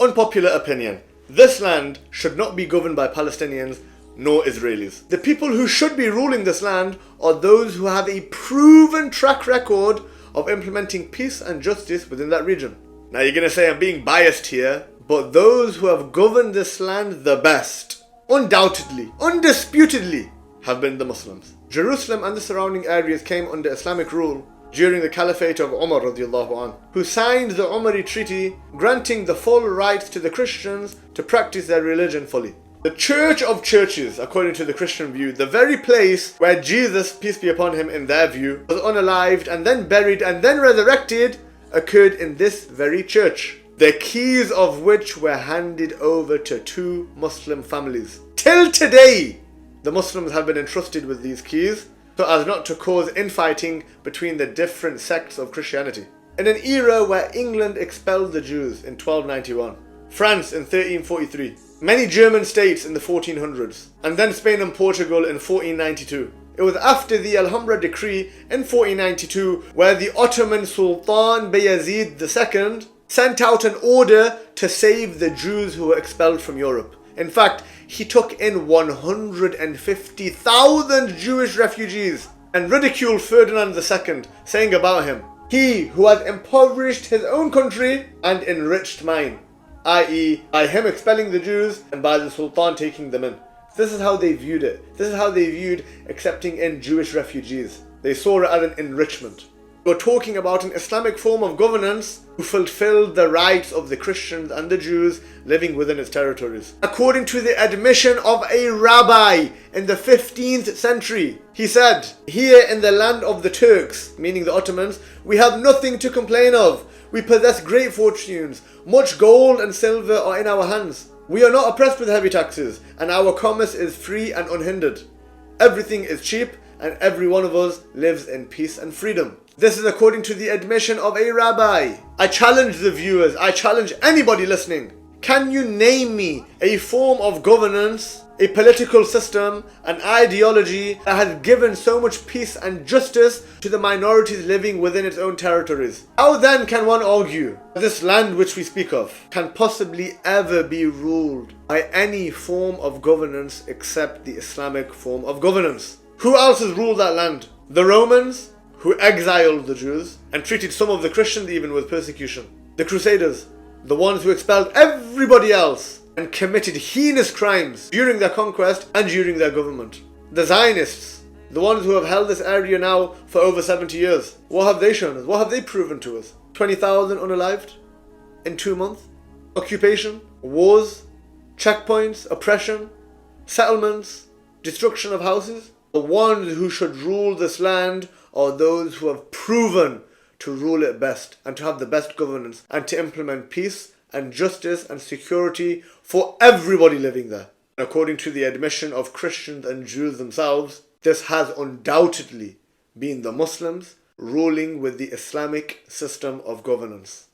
Unpopular opinion. This land should not be governed by Palestinians nor Israelis. The people who should be ruling this land are those who have a proven track record of implementing peace and justice within that region. Now you're going to say I'm being biased here, but those who have governed this land the best, undoubtedly, undisputedly, have been the Muslims. Jerusalem and the surrounding areas came under Islamic rule during the Caliphate of Umar radiallahu anh, who signed the Umari Treaty granting the full rights to the Christians to practice their religion fully. The Church of Churches, according to the Christian view, the very place where Jesus, peace be upon him in their view, was unalived and then buried and then resurrected, occurred in this very church, the keys of which were handed over to two Muslim families. Till today, the Muslims have been entrusted with these keys so as not to cause infighting between the different sects of Christianity. In an era where England expelled the Jews in 1291, France in 1343, many German states in the 1400s, and then Spain and Portugal in 1492. It was after the Alhambra decree in 1492 where the Ottoman Sultan Bayezid II sent out an order to save the Jews who were expelled from Europe. In fact, he took in 150,000 Jewish refugees and ridiculed Ferdinand II, saying about him, "He who has impoverished his own country and enriched mine," i.e. by him expelling the Jews and by the Sultan taking them in. This is how they viewed it. This is how they viewed accepting in Jewish refugees. They saw it as an enrichment. We're talking about an Islamic form of governance who fulfilled the rights of the Christians and the Jews living within its territories. According to the admission of a rabbi in the 15th century, he said, "Here in the land of the Turks," meaning the Ottomans, "we have nothing to complain of. We possess great fortunes. Much gold and silver are in our hands. We are not oppressed with heavy taxes, and our commerce is free and unhindered. Everything is cheap, and every one of us lives in peace and freedom." This is according to the admission of a rabbi. I challenge the viewers, I challenge anybody listening. Can you name me a form of governance, a political system, an ideology that has given so much peace and justice to the minorities living within its own territories? How then can one argue that this land which we speak of can possibly ever be ruled by any form of governance except the Islamic form of governance? Who else has ruled that land? The Romans, who exiled the Jews and treated some of the Christians even with persecution. The Crusaders, the ones who expelled everybody else and committed heinous crimes during their conquest and during their government. The Zionists, the ones who have held this area now for over 70 years. What have they shown us? What have they proven to us? 20,000 unalived in 2 months? Occupation, wars, checkpoints, oppression, settlements, destruction of houses? The ones who should rule this land are those who have proven to rule it best and to have the best governance and to implement peace and justice and security for everybody living there. According to the admission of Christians and Jews themselves, this has undoubtedly been the Muslims ruling with the Islamic system of governance.